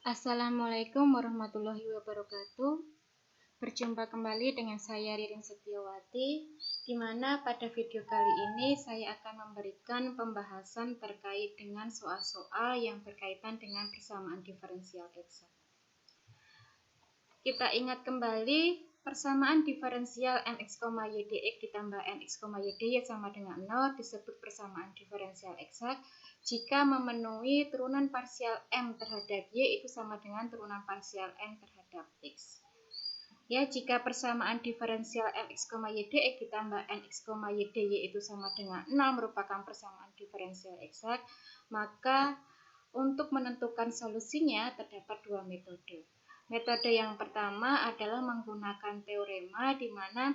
Assalamualaikum warahmatullahi wabarakatuh. Berjumpa kembali dengan saya Ririn Setiawati, di mana pada video kali ini saya akan memberikan pembahasan terkait dengan soal-soal yang berkaitan dengan persamaan diferensial eksak. Kita ingat kembali persamaan diferensial mx, y dx ditambah nx, y dy sama dengan 0 disebut persamaan diferensial eksak jika memenuhi turunan parsial m terhadap y itu sama dengan turunan parsial n terhadap x. Ya, jika persamaan diferensial mx, y dx ditambah nx, y dy itu sama dengan 0 merupakan persamaan diferensial eksak, maka untuk menentukan solusinya terdapat dua metode. Metode yang pertama adalah menggunakan teorema di mana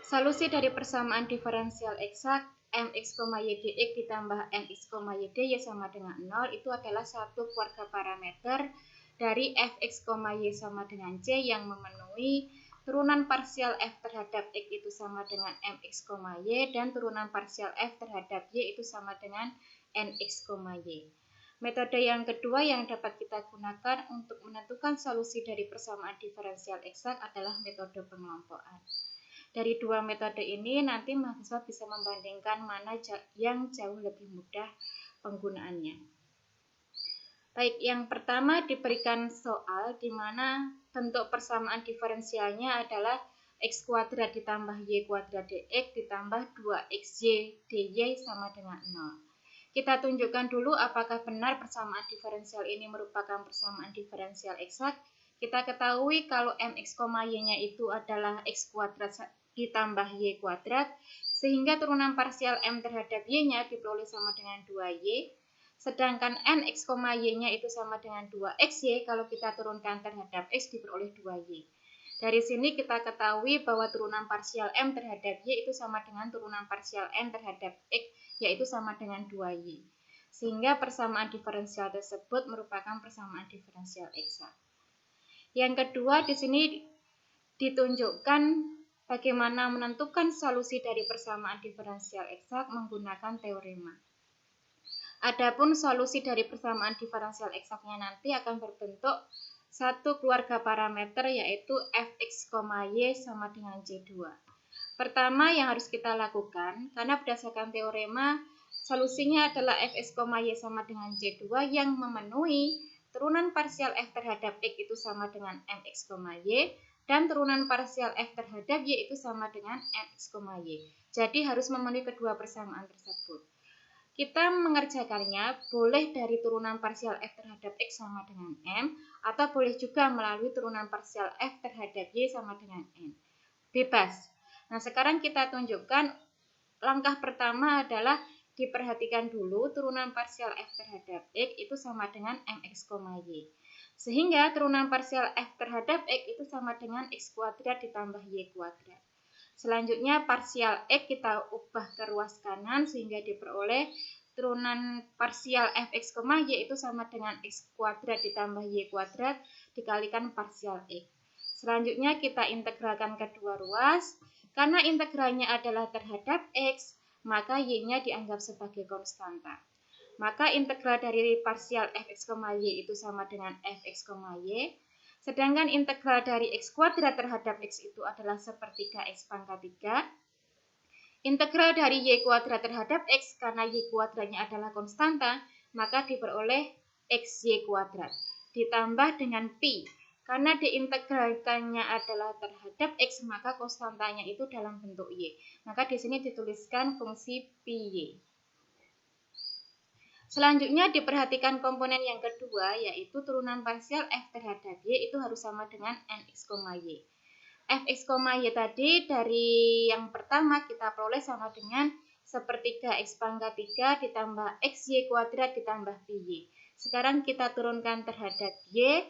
solusi dari persamaan diferensial eksak mx, y dx ditambah nx, y dy sama dengan 0 itu adalah satu keluarga parameter dari fx, y sama dengan c yang memenuhi turunan parsial f terhadap x itu sama dengan mx, y dan turunan parsial f terhadap y itu sama dengan nx, y. Metode yang kedua yang dapat kita gunakan untuk menentukan solusi dari persamaan diferensial eksak adalah metode pengelompokan. Dari dua metode ini nanti mahasiswa bisa membandingkan mana yang jauh lebih mudah penggunaannya. Baik, yang pertama diberikan soal di mana bentuk persamaan diferensialnya adalah x kuadrat ditambah y kuadrat dx ditambah 2xy dy sama dengan 0. Kita tunjukkan dulu apakah benar persamaan diferensial ini merupakan persamaan diferensial eksak. Kita ketahui kalau mx, y-nya itu adalah x kuadrat ditambah y kuadrat, sehingga turunan parsial m terhadap y-nya diperoleh sama dengan 2y. Sedangkan nx, y-nya itu sama dengan 2xy, kalau kita turunkan terhadap x diperoleh 2y. Dari sini kita ketahui bahwa turunan parsial m terhadap y itu sama dengan turunan parsial n terhadap x, yaitu sama dengan 2y. Sehingga persamaan diferensial tersebut merupakan persamaan diferensial eksak. Yang kedua, di sini ditunjukkan bagaimana menentukan solusi dari persamaan diferensial eksak menggunakan teorema. Adapun solusi dari persamaan diferensial eksaknya nanti akan berbentuk satu keluarga parameter yaitu fx, y sama dengan c2. Pertama yang harus kita lakukan, karena berdasarkan teorema, solusinya adalah fx, y sama dengan c2 yang memenuhi turunan parsial f terhadap x itu sama dengan mx, y, dan turunan parsial f terhadap y itu sama dengan nx, y. Jadi harus memenuhi kedua persamaan tersebut. Kita mengerjakannya boleh dari turunan parsial f terhadap x sama dengan m, atau boleh juga melalui turunan parsial f terhadap y sama dengan n. Bebas. Nah, sekarang kita tunjukkan langkah pertama adalah diperhatikan dulu turunan parsial f terhadap x itu sama dengan mx, y. Sehingga turunan parsial f terhadap x itu sama dengan x kuadrat ditambah y kuadrat. Selanjutnya parsial x kita ubah ke ruas kanan sehingga diperoleh turunan parsial fx, y itu sama dengan x kuadrat ditambah y kuadrat dikalikan parsial x. Selanjutnya kita integralkan kedua ruas. Karena integralnya adalah terhadap x, maka y-nya dianggap sebagai konstanta. Maka integral dari parsial fx, y itu sama dengan fx, y. Sedangkan integral dari x kuadrat terhadap x itu adalah sepertiga x pangkat 3. Integral dari y kuadrat terhadap x, karena y kuadratnya adalah konstanta, maka diperoleh xy kuadrat. Ditambah dengan pi. Karena diintegralkannya adalah terhadap x, maka konstantanya itu dalam bentuk y. Maka di sini dituliskan fungsi pi y. Selanjutnya diperhatikan komponen yang kedua, yaitu turunan parsial f terhadap y itu harus sama dengan nx, y. Fx, y tadi dari yang pertama kita peroleh sama dengan sepertiga x pangkat 3 ditambah xy kuadrat ditambah pi y. Sekarang kita turunkan terhadap y,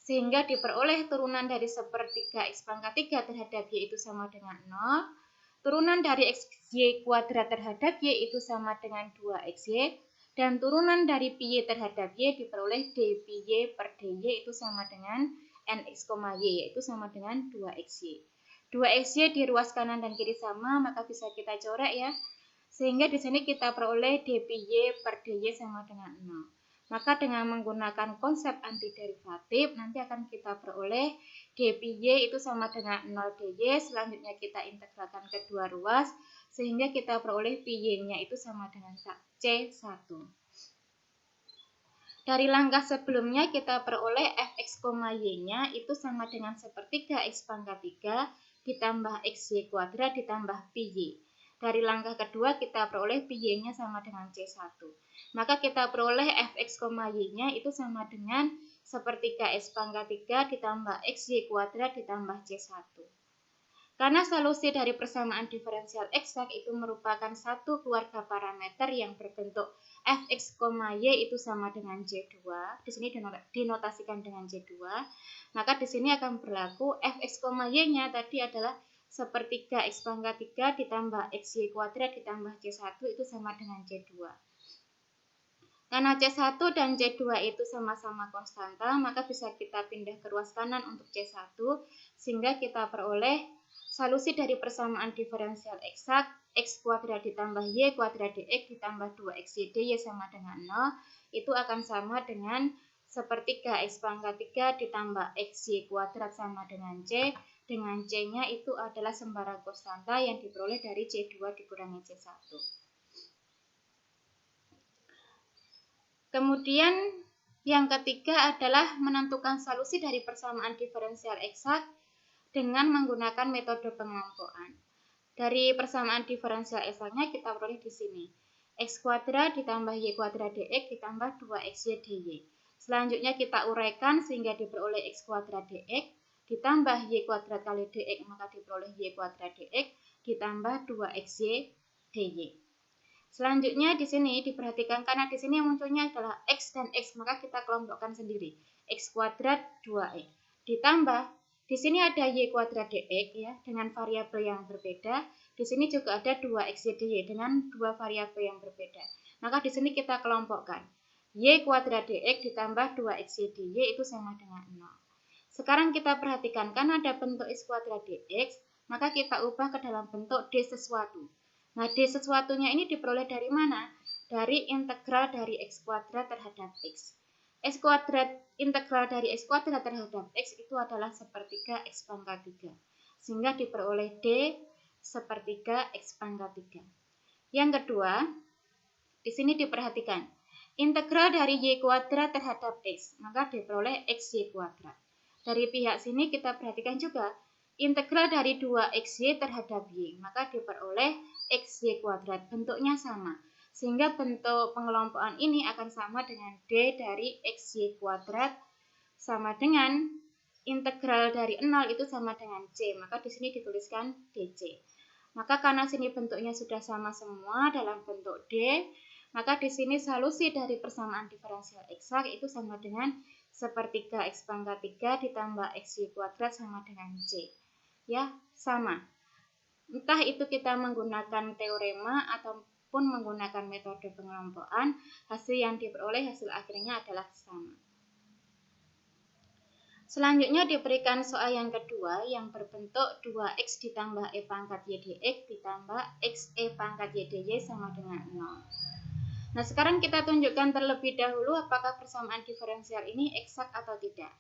sehingga diperoleh turunan dari sepertiga x pangkat 3 terhadap y itu sama dengan 0. Turunan dari xy kuadrat terhadap y itu sama dengan 2xy. Dan turunan dari pi y terhadap y diperoleh d pi y per dy itu sama dengan nx, y yaitu sama dengan 2xy. 2xy di ruas kanan dan kiri sama, maka bisa kita coret ya. Sehingga di sini kita peroleh d pi y per dy sama dengan 0. Maka dengan menggunakan konsep antiderivatif nanti akan kita peroleh dPy itu sama dengan 0 dy. Selanjutnya kita integralkan kedua ruas sehingga kita peroleh py-nya itu sama dengan C1. Dari langkah sebelumnya kita peroleh fx, y-nya itu sama dengan sepertiga x pangkat 3 ditambah xy kuadrat ditambah py. Dari langkah kedua kita peroleh py-nya sama dengan C1. Maka kita peroleh fx, y-nya itu sama dengan sepertiga x pangkat 3 ditambah xy kuadrat ditambah C1. Karena solusi dari persamaan diferensial eksak itu merupakan satu keluarga parameter yang berbentuk fx, y itu sama dengan J2. Di sini dinotasikan dengan J2. Maka di sini akan berlaku fx, y-nya tadi adalah sepertiga x pangkat 3 ditambah xy kuadrat ditambah C1 itu sama dengan J2. Karena C1 dan C2 itu sama-sama konstanta, maka bisa kita pindah ke ruas kanan untuk C1 sehingga kita peroleh solusi dari persamaan diferensial eksak x kuadrat ditambah y kuadrat dx ditambah 2xy dy sama dengan 0 itu akan sama dengan sepertiga x pangkat 3 ditambah xy kuadrat sama dengan c, dengan c-nya itu adalah sembarang konstanta yang diperoleh dari C2 dikurangi C1. Kemudian yang ketiga adalah menentukan solusi dari persamaan diferensial eksak dengan menggunakan metode pengelompokan. Dari persamaan diferensial eksaknya kita peroleh di sini. X kuadrat ditambah y kuadrat dx ditambah 2xy dy. Selanjutnya kita uraikan sehingga diperoleh x kuadrat dx ditambah y kuadrat kali dx maka diperoleh y kuadrat dx ditambah 2xy dy. Selanjutnya di sini diperhatikan karena di sini munculnya adalah x dan x maka kita kelompokkan sendiri. X kuadrat 2x ditambah di sini ada y kuadrat dx ya dengan variabel yang berbeda. Di sini juga ada 2xy dy dengan dua variabel yang berbeda. Maka di sini kita kelompokkan. Y kuadrat dx ditambah 2xy dy itu sama dengan 0. Sekarang kita perhatikan karena ada bentuk x kuadrat dx, maka kita ubah ke dalam bentuk d sesuatu. Nah, d sesuatunya ini diperoleh dari mana? Dari integral dari x kuadrat terhadap x. X kuadrat, integral dari x kuadrat terhadap x itu adalah sepertiga x pangkat 3. Sehingga diperoleh d sepertiga x pangkat 3. Yang kedua, di sini diperhatikan. Integral dari y kuadrat terhadap x, maka diperoleh xy kuadrat. Dari pihak sini kita perhatikan juga. Integral dari 2xy terhadap y, maka diperoleh xy kuadrat. Bentuknya sama. Sehingga bentuk pengelompokan ini akan sama dengan d dari xy kuadrat sama dengan integral dari 0 itu sama dengan c. Maka di sini dituliskan dc. Maka karena sini bentuknya sudah sama semua dalam bentuk d, maka di sini solusi dari persamaan diferensial eksak itu sama dengan sepertiga x pangkat 3 ditambah xy kuadrat sama dengan c. Ya, sama. Entah itu kita menggunakan teorema ataupun menggunakan metode pengelompokan, hasil yang diperoleh hasil akhirnya adalah sama. Selanjutnya diberikan soal yang kedua yang berbentuk 2x ditambah e pangkat y dx ditambah x e pangkat y dy sama dengan 0. Nah, sekarang kita tunjukkan terlebih dahulu apakah persamaan diferensial ini eksak atau tidak.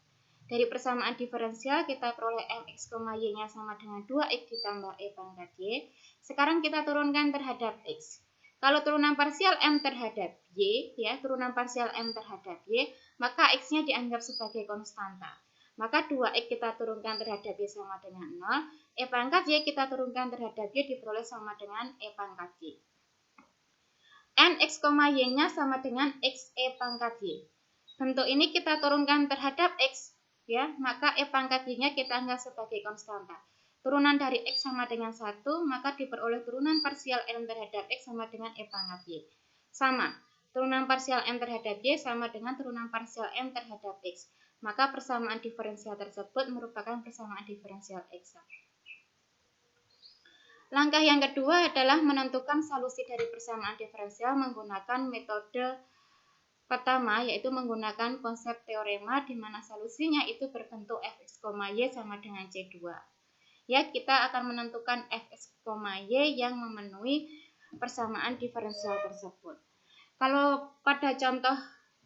Dari persamaan diferensial kita peroleh mx, y-nya sama dengan 2x ditambah e pangkat y. Sekarang kita turunkan terhadap x. Kalau turunan parsial m terhadap y, ya, turunan parsial m terhadap y, maka x-nya dianggap sebagai konstanta. Maka 2x kita turunkan terhadap y sama dengan 0. E pangkat y kita turunkan terhadap y diperoleh sama dengan e pangkat y. Nx, y-nya sama dengan x e pangkat y. Bentuk ini kita turunkan terhadap x. Ya, maka e pangkat y-nya kita anggap sebagai konstanta. Turunan dari x sama dengan 1, maka diperoleh turunan parsial m terhadap x sama dengan e pangkat y. Sama, turunan parsial m terhadap y sama dengan turunan parsial m terhadap x. Maka persamaan diferensial tersebut merupakan persamaan diferensial eksak. Langkah yang kedua adalah menentukan solusi dari persamaan diferensial menggunakan metode pertama, yaitu menggunakan konsep teorema di mana solusinya itu berbentuk fx, y sama dengan C2. Ya, kita akan menentukan fx, y yang memenuhi persamaan diferensial tersebut. Kalau pada contoh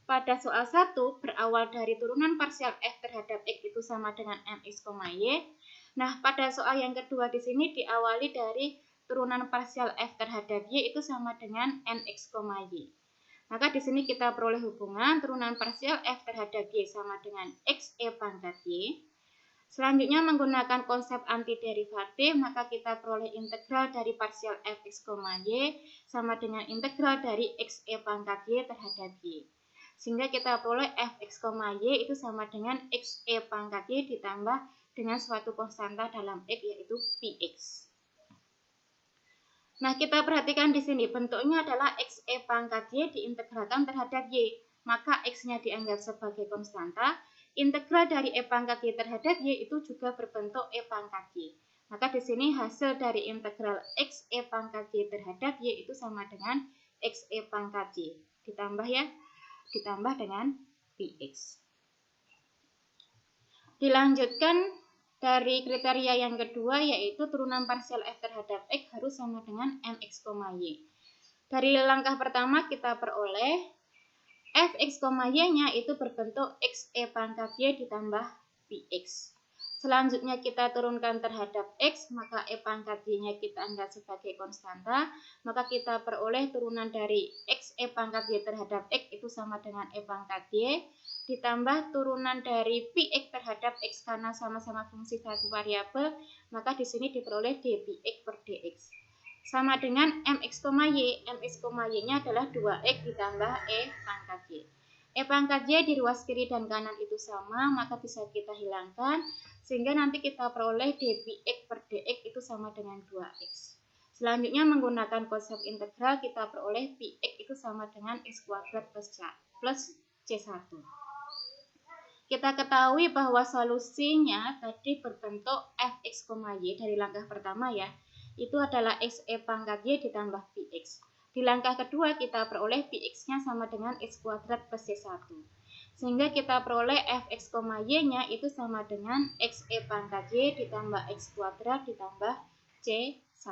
pada soal 1 berawal dari turunan parsial f terhadap x itu sama dengan mx, y. Nah, pada soal yang kedua di sini diawali dari turunan parsial f terhadap y itu sama dengan nx, y. Maka di sini kita peroleh hubungan turunan parsial f terhadap y sama dengan xe pangkat y. Selanjutnya menggunakan konsep antiderivatif, maka kita peroleh integral dari parsial fx, y sama dengan integral dari xe pangkat y terhadap y. Sehingga kita peroleh fx, y itu sama dengan xe pangkat y ditambah dengan suatu konstanta dalam x yaitu px. Nah, kita perhatikan di sini bentuknya adalah xe pangkat y diintegralkan terhadap y. Maka x-nya dianggap sebagai konstanta. Integral dari e pangkat y terhadap y itu juga berbentuk e pangkat y. Maka di sini hasil dari integral xe pangkat y terhadap y itu sama dengan xe pangkat y. Ditambah dengan px. Dilanjutkan dari kriteria yang kedua yaitu turunan parsial f terhadap x harus sama dengan mx, y. Dari langkah pertama kita peroleh fx, y-nya itu berbentuk xe pangkat y ditambah px. Selanjutnya kita turunkan terhadap x, maka e pangkat y-nya kita anggap sebagai konstanta, maka kita peroleh turunan dari xe pangkat y terhadap x itu sama dengan e pangkat y, ditambah turunan dari px terhadap x karena sama-sama fungsi satu variabel, maka di sini diperoleh dpx per dx. Sama dengan mx, y. Mx, y-nya adalah 2x ditambah e pangkat y. E pangkat y di ruas kiri dan kanan itu sama, maka bisa kita hilangkan. Sehingga nanti kita peroleh dpx per dx itu sama dengan 2x. Selanjutnya menggunakan konsep integral, kita peroleh px itu sama dengan x kuadrat plus c1. Kita ketahui bahwa solusinya tadi berbentuk fx, y dari langkah pertama ya. Itu adalah xe pangkat y ditambah px. Di langkah kedua kita peroleh px-nya sama dengan x kuadrat plus c1. Sehingga kita peroleh fx, y-nya itu sama dengan xe pangkat y ditambah x kuadrat ditambah c1.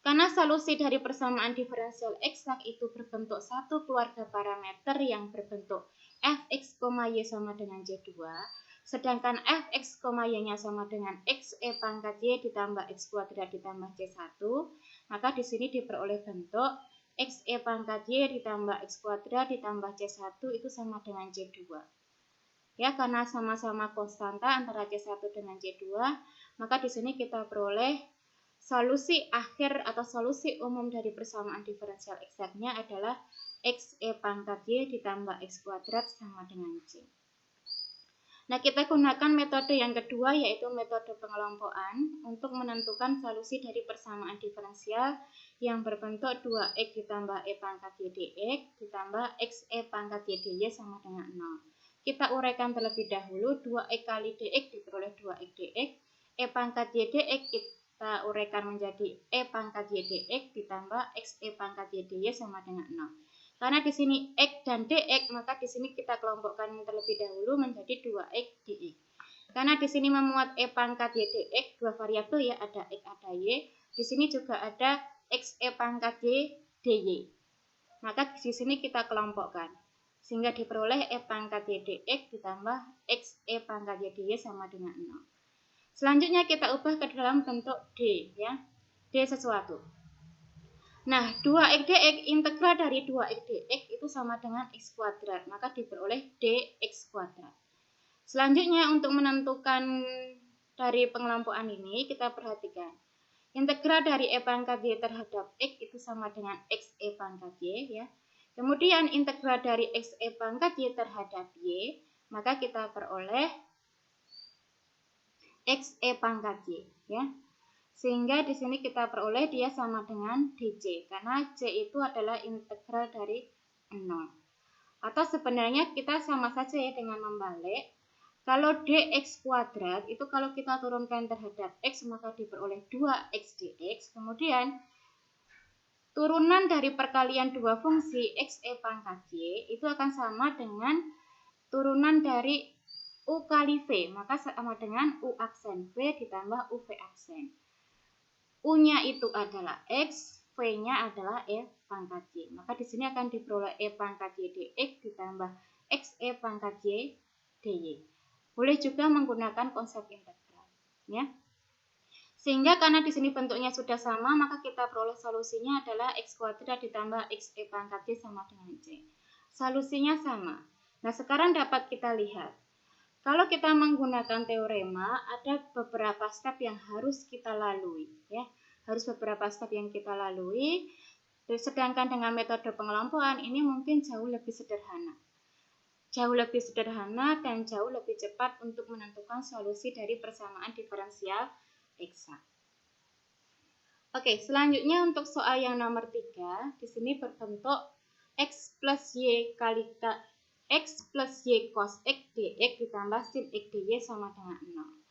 Karena solusi dari persamaan diferensial eksak itu berbentuk satu keluarga parameter yang berbentuk fx, y sama dengan c2, sedangkan fx, y-nya sama dengan xe pangkat y ditambah x kuadrat ditambah c1, maka di sini diperoleh bentuk xe pangkat y ditambah x kuadrat ditambah c1 itu sama dengan c2. Ya, karena sama-sama konstanta antara c1 dengan c2, maka di sini kita peroleh solusi akhir atau solusi umum dari persamaan diferensial eksaknya adalah xe pangkat y ditambah x kuadrat sama dengan c. Nah, kita gunakan metode yang kedua yaitu metode pengelompokan untuk menentukan solusi dari persamaan diferensial yang berbentuk 2x ditambah e pangkat y dx ditambah xe pangkat y dy sama dengan 0. Kita uraikan terlebih dahulu, 2x kali dx diperoleh 2x dx, e pangkat y dx kita uraikan menjadi e pangkat y dx ditambah xe pangkat y dy sama dengan 0. Karena di sini x dan dx, maka di sini kita kelompokkan terlebih dahulu menjadi 2x dx. Karena di sini memuat e pangkat y dx, dua variabel ya, ada x ada y. Di sini juga ada xe pangkat y dy. Maka di sini kita kelompokkan sehingga diperoleh e pangkat y dx ditambah xe pangkat y dy sama dengan 0. Selanjutnya kita ubah ke dalam bentuk d ya. D sesuatu. Nah, 2x dx, integral dari 2x dx itu sama dengan x kuadrat, maka diperoleh dx kuadrat. Selanjutnya untuk menentukan dari pengelompokan ini, kita perhatikan. Integral dari e pangkat y terhadap x itu sama dengan xe pangkat y ya. Kemudian integral dari xe pangkat y terhadap y, maka kita peroleh xe pangkat y ya. Sehingga di sini kita peroleh dia sama dengan dc, karena c itu adalah integral dari 0. Atau sebenarnya kita sama saja ya dengan membalik. Kalau dx kuadrat itu kalau kita turunkan terhadap x maka diperoleh 2x dx. Kemudian turunan dari perkalian dua fungsi xe pangkat y itu akan sama dengan turunan dari u kali v, maka sama dengan u aksen v ditambah uv aksen. U-nya itu adalah X, V-nya adalah E pangkat Y. Maka di sini akan diperoleh E pangkat Y dx ditambah XE pangkat Y dy. Boleh juga menggunakan konsep integral, ya. Sehingga karena di sini bentuknya sudah sama, maka kita peroleh solusinya adalah X kuadrat ditambah XE pangkat Y sama dengan C. Solusinya sama. Nah, sekarang dapat kita lihat. Kalau kita menggunakan teorema, ada beberapa step yang harus kita lalui, ya. Harus beberapa step yang kita lalui. Sedangkan dengan metode pengelompokan ini mungkin jauh lebih sederhana. Jauh lebih sederhana dan jauh lebih cepat untuk menentukan solusi dari persamaan diferensial eksak. Oke, selanjutnya untuk soal yang nomor 3, di sini berbentuk X plus Y kali X plus Y cos X dx ditambah sin X dy sama dengan 0.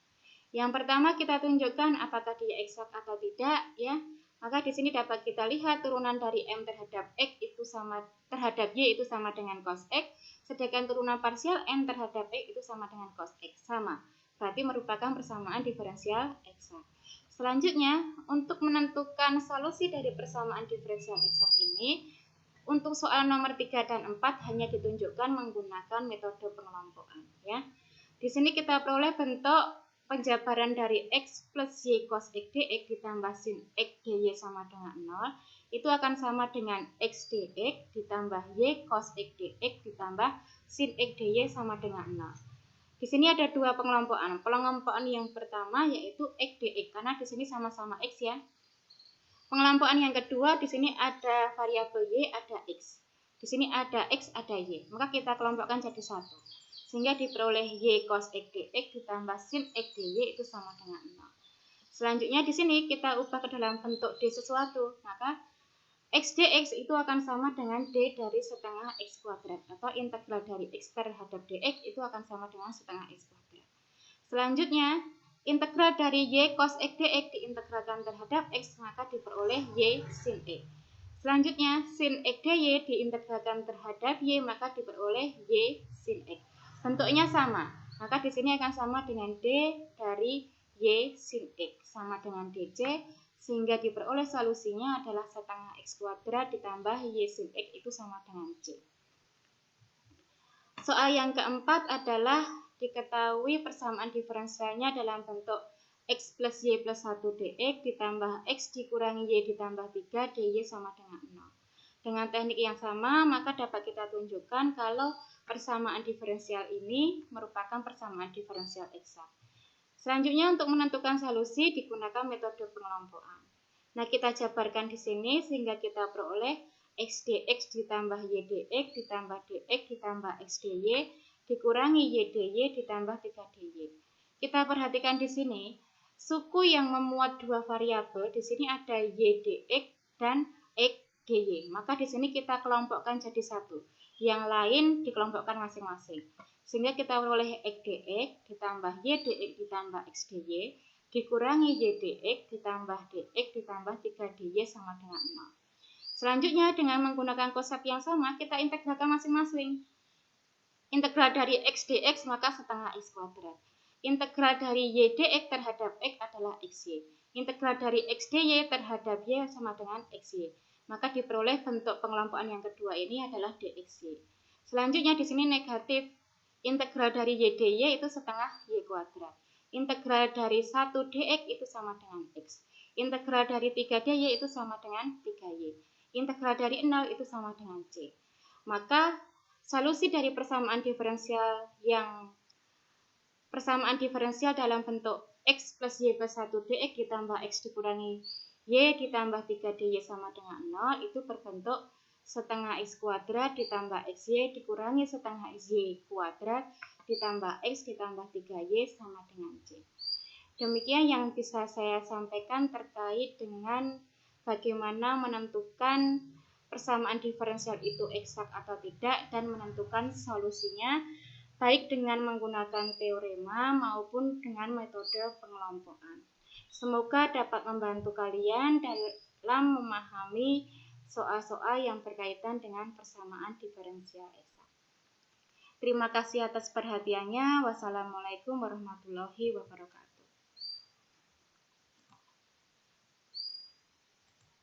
Yang pertama kita tunjukkan apakah dia eksak atau tidak, ya. Maka di sini dapat kita lihat turunan dari M terhadap X itu sama terhadap Y itu sama dengan cos X, sedangkan turunan parsial M terhadap X itu sama dengan cos X, sama. Berarti merupakan persamaan diferensial eksak. Selanjutnya, untuk menentukan solusi dari persamaan diferensial eksak ini, untuk soal nomor 3 dan 4 hanya ditunjukkan menggunakan metode pengelompokan, ya. Di sini kita peroleh bentuk penjabaran dari X plus Y cos X dx ditambah sin X dy sama dengan 0. Itu akan sama dengan X dx ditambah Y cos X dx ditambah sin X dy sama dengan 0. Di sini ada dua pengelompokan. Pengelompokan yang pertama yaitu X dx, karena di sini sama-sama X, ya. Pengelompokan yang kedua, di sini ada variabel Y, ada X. Di sini ada X, ada Y. Maka kita kelompokkan jadi satu. Sehingga diperoleh Y cos X dx ditambah sin X dy itu sama dengan 0. Selanjutnya di sini kita ubah ke dalam bentuk D sesuatu. Maka X dx itu akan sama dengan D dari setengah X kuadrat. Atau integral dari X terhadap dx itu akan sama dengan setengah X kuadrat. Selanjutnya, integral dari Y cos X dx diintegralkan terhadap X, maka diperoleh Y sin X. Selanjutnya, sin X dy diintegralkan terhadap Y, maka diperoleh Y sin X. Bentuknya sama, maka di sini akan sama dengan D dari Y sin X, sama dengan DC, sehingga diperoleh solusinya adalah setengah X kuadrat ditambah Y sin X itu sama dengan C. Soal yang keempat adalah diketahui persamaan diferensialnya dalam bentuk X plus Y plus 1 dx ditambah X dikurangi Y ditambah 3 dy sama dengan 0. Dengan teknik yang sama, maka dapat kita tunjukkan kalau persamaan diferensial ini merupakan persamaan diferensial eksak. Selanjutnya untuk menentukan solusi digunakan metode pengelompokan. Nah, kita jabarkan di sini sehingga kita peroleh X dx ditambah Y dx ditambah dx ditambah X dy dikurangi Y dy ditambah 3 dy. Kita perhatikan di sini, suku yang memuat dua variabel di sini ada Y dx dan X dy. Maka di sini kita kelompokkan jadi satu. Yang lain dikelompokkan masing-masing. Sehingga kita peroleh X dx ditambah Y dx ditambah X dy dikurangi Y dx ditambah dx ditambah 3 dy sama dengan 0. Selanjutnya dengan menggunakan konsep yang sama kita integralkan masing-masing. Integral dari X dx maka setengah X kuadrat. Integral dari Y dx terhadap X adalah XY. Integral dari X dy terhadap Y sama dengan XY. Maka diperoleh bentuk pengelompokan yang kedua ini adalah dxy. Selanjutnya di sini negatif. Integral dari Y dy itu setengah Y kuadrat. Integral dari 1 dx itu sama dengan X. Integral dari 3 dy itu sama dengan 3y. Integral dari 0 itu sama dengan C. Maka solusi dari persamaan diferensial dalam bentuk X plus Y plus 1 dx ditambah X dikurangi Y ditambah 3 dy sama dengan 0 itu berbentuk setengah X kuadrat ditambah XY dikurangi setengah XY kuadrat ditambah X ditambah 3Y sama dengan C. Demikian yang bisa saya sampaikan terkait dengan bagaimana menentukan persamaan diferensial itu eksak atau tidak dan menentukan solusinya baik dengan menggunakan teorema maupun dengan metode pengelompokan. Semoga dapat membantu kalian dalam memahami soal-soal yang berkaitan dengan persamaan diferensial eksak. Terima kasih atas perhatiannya. Wassalamualaikum warahmatullahi wabarakatuh.